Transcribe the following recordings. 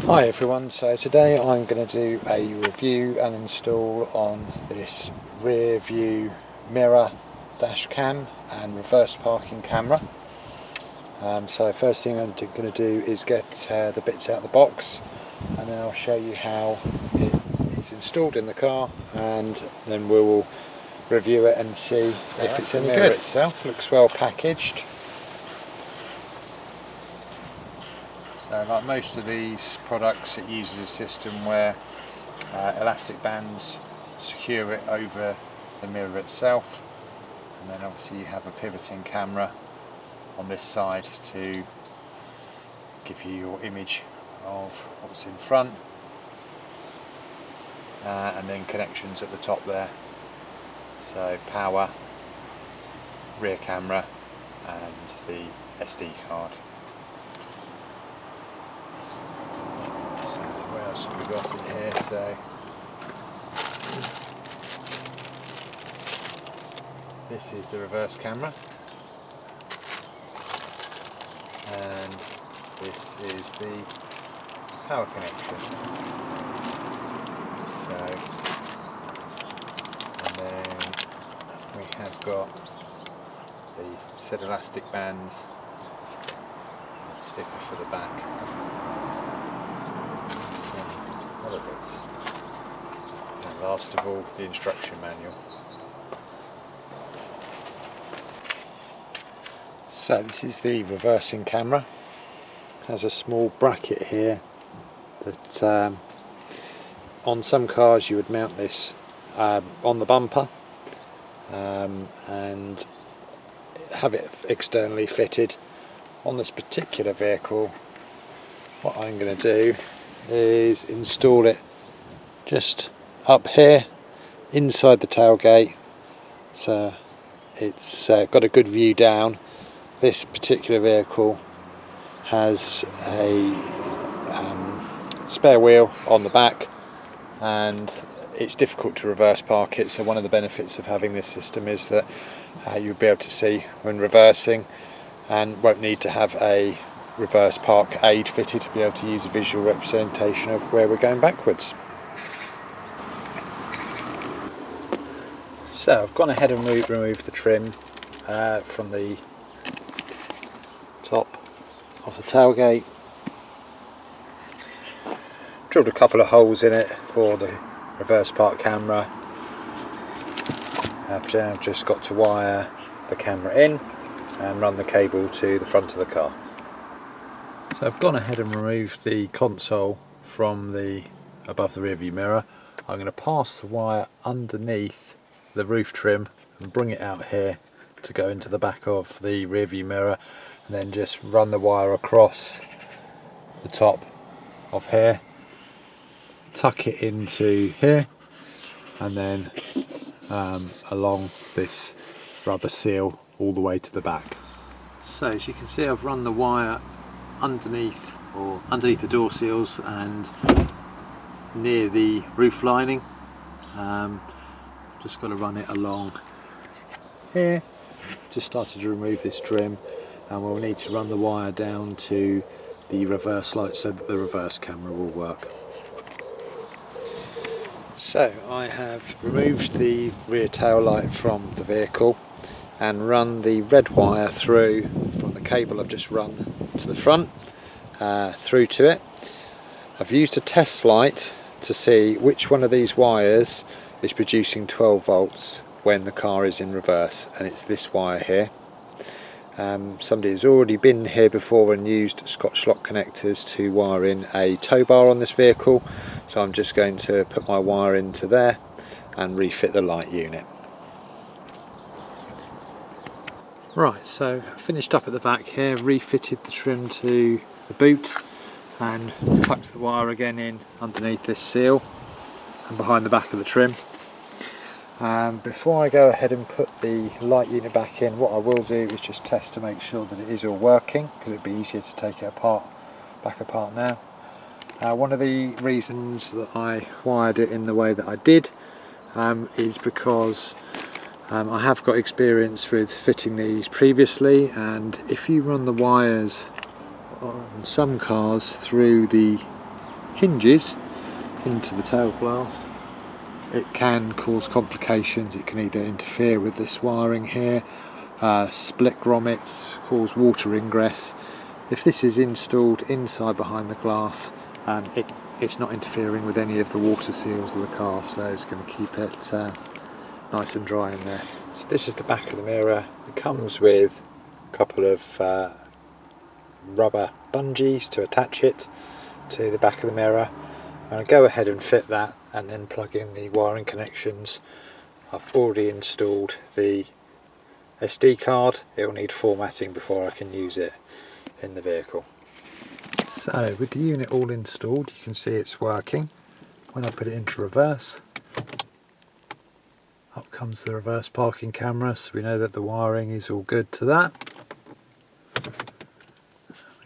Hi everyone, so today I'm going to do a review and install on this rear view mirror dash cam and reverse parking camera. So first thing I'm going to do is get the bits out of the box, and then I'll show you how it is installed in the car, and then we will review it and see if it's any good. The mirror itself looks well packaged. So like most of these products, it uses a system where elastic bands secure it over the mirror itself, and then obviously you have a pivoting camera on this side to give you your image of what's in front, and then connections at the top there, so power, rear camera and the SD card. We've got in here, so this is the reverse camera, and this is the power connection. So, and then we have got the said elastic bands, sticker for the back, other bits, and last of all the instruction manual. So this is the reversing camera. It has a small bracket here that on some cars you would mount this on the bumper and have it externally fitted. On this particular vehicle, what I'm going to do is install it just up here inside the tailgate, so it's got a good view down. This particular vehicle has a spare wheel on the back, and it's difficult to reverse park it, so one of the benefits of having this system is that you'll be able to see when reversing and won't need to have a reverse park aid fitted to be able to use a visual representation of where we're going backwards. So I've gone ahead and removed the trim from the top of the tailgate, drilled a couple of holes in it for the reverse park camera. I've just got to wire the camera in and run the cable to the front of the car. So I've gone ahead and removed the console from above the rear view mirror. I'm going to pass the wire underneath the roof trim and bring it out here to go into the back of the rear view mirror, and then just run the wire across the top of here, tuck it into here, and then along this rubber seal all the way to the back. So as you can see, I've run the wire underneath the door seals and near the roof lining. Just got to run it along here. Just started to remove this trim, and we'll need to run the wire down to the reverse light so that the reverse camera will work. So I have removed the rear tail light from the vehicle and run the red wire through from the cable I've just run to the front, through to it. I've used a test light to see which one of these wires is producing 12 volts when the car is in reverse, and it's this wire here. Somebody has already been here before and used Scotch lock connectors to wire in a tow bar on this vehicle, so I'm just going to put my wire into there and refit the light unit. Right, so I finished up at the back here, refitted the trim to the boot and tucked the wire again in underneath this seal and behind the back of the trim. Before I go ahead and put the light unit back in, what I will do is just test to make sure that it is all working, because it'd be easier to take it back apart now. One of the reasons that I wired it in the way that I did is because I have got experience with fitting these previously, and if you run the wires on some cars through the hinges into the tail glass, it can cause complications. It can either interfere with this wiring here, split grommets, cause water ingress. If this is installed inside behind the glass, it's not interfering with any of the water seals of the car, so it's going to keep it nice and dry in there. So this is the back of the mirror. It comes with a couple of rubber bungees to attach it to the back of the mirror. I'm going to go ahead and fit that and then plug in the wiring connections. I've already installed the SD card. It will need formatting before I can use it in the vehicle. So with the unit all installed, you can see it's working. When I put it into reverse, up comes the reverse parking camera, so we know that the wiring is all good to that.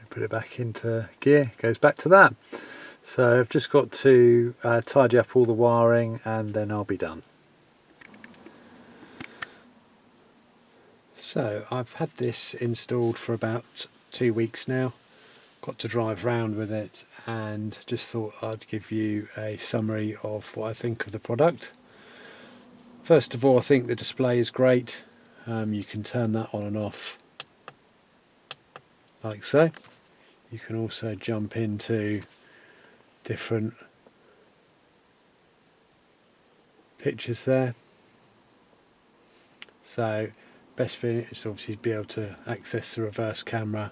Put it back into gear, it goes back to that. So I've just got to tidy up all the wiring and then I'll be done. So I've had this installed for about 2 weeks now. Got to drive round with it and just thought I'd give you a summary of what I think of the product. First of all, I think the display is great. You can turn that on and off like so. You can also jump into different pictures there. So best thing is obviously to be able to access the reverse camera,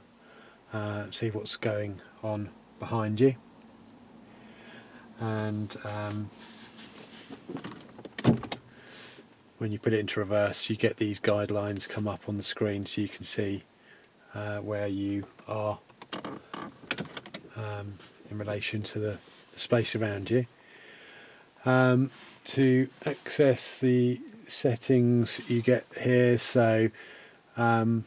see what's going on behind you, and when you put it into reverse you get these guidelines come up on the screen so you can see where you are in relation to the space around you. To access the settings you get here, so all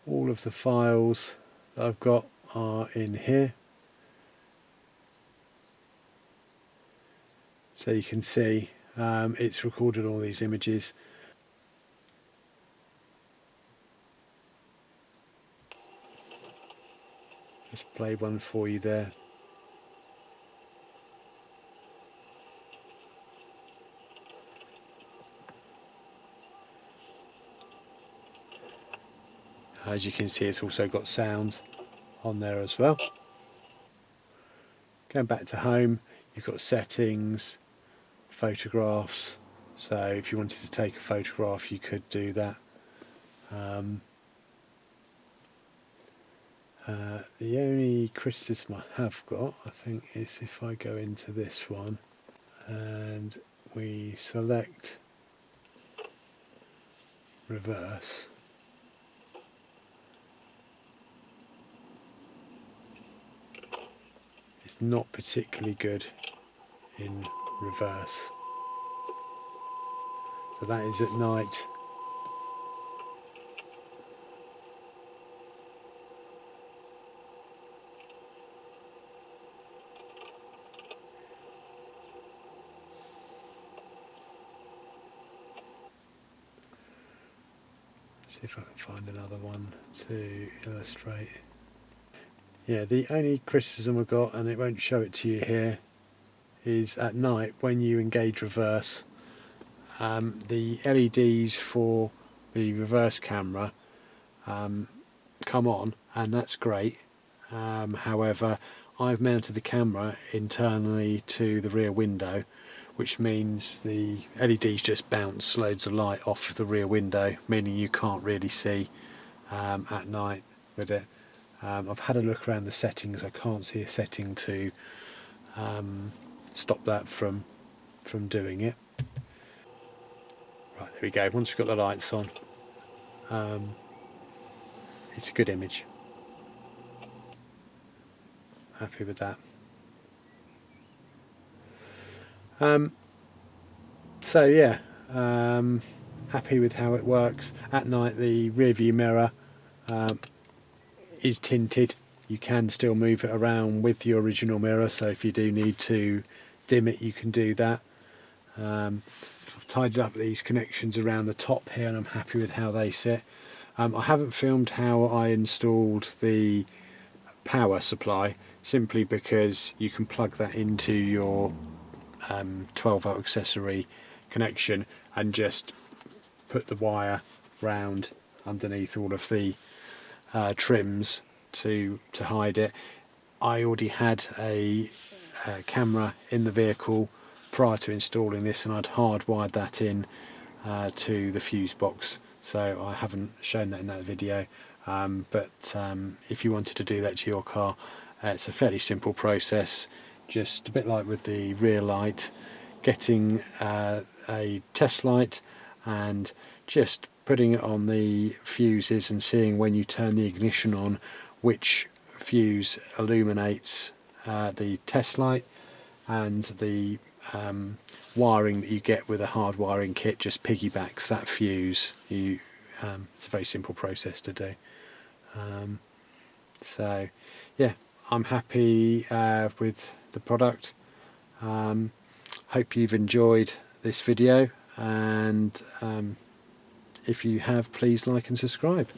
of the files that I've got are in here, so you can see it's recorded all these images. Just play one for you there. As you can see, it's also got sound on there as well. Going back to home, you've got settings, photographs, so if you wanted to take a photograph you could do that. The only criticism I have got, I think, is if I go into this one and we select reverse, it's not particularly good in reverse. So that is at night. See if I can find another one to illustrate. Yeah, the only criticism I've got, and it won't show it to you here, is at night when you engage reverse, the LEDs for the reverse camera come on, and that's great. However, I've mounted the camera internally to the rear window, which means the LEDs just bounce loads of light off the rear window, meaning you can't really see at night with it. I've had a look around the settings. I can't see a setting to stop that from doing it. Right, there we go. Once we've got the lights on, it's a good image. Happy with that. So yeah, happy with how it works. At night the rear view mirror is tinted. You can still move it around with the original mirror, so if you do need to dim it you can do that. I've tidied up these connections around the top here and I'm happy with how they sit. I haven't filmed how I installed the power supply, simply because you can plug that into your 12-volt accessory connection and just put the wire round underneath all of the trims to hide it. I already had a camera in the vehicle prior to installing this, and I'd hardwired that in to the fuse box, so I haven't shown that in that video, but if you wanted to do that to your car, it's a fairly simple process, just a bit like with the rear light, getting a test light and just putting it on the fuses and seeing when you turn the ignition on which fuse illuminates the test light, and the wiring that you get with a hard wiring kit just piggybacks that fuse. It's a very simple process to do. So yeah, I'm happy with the product. Hope you've enjoyed this video, and if you have, please like and subscribe.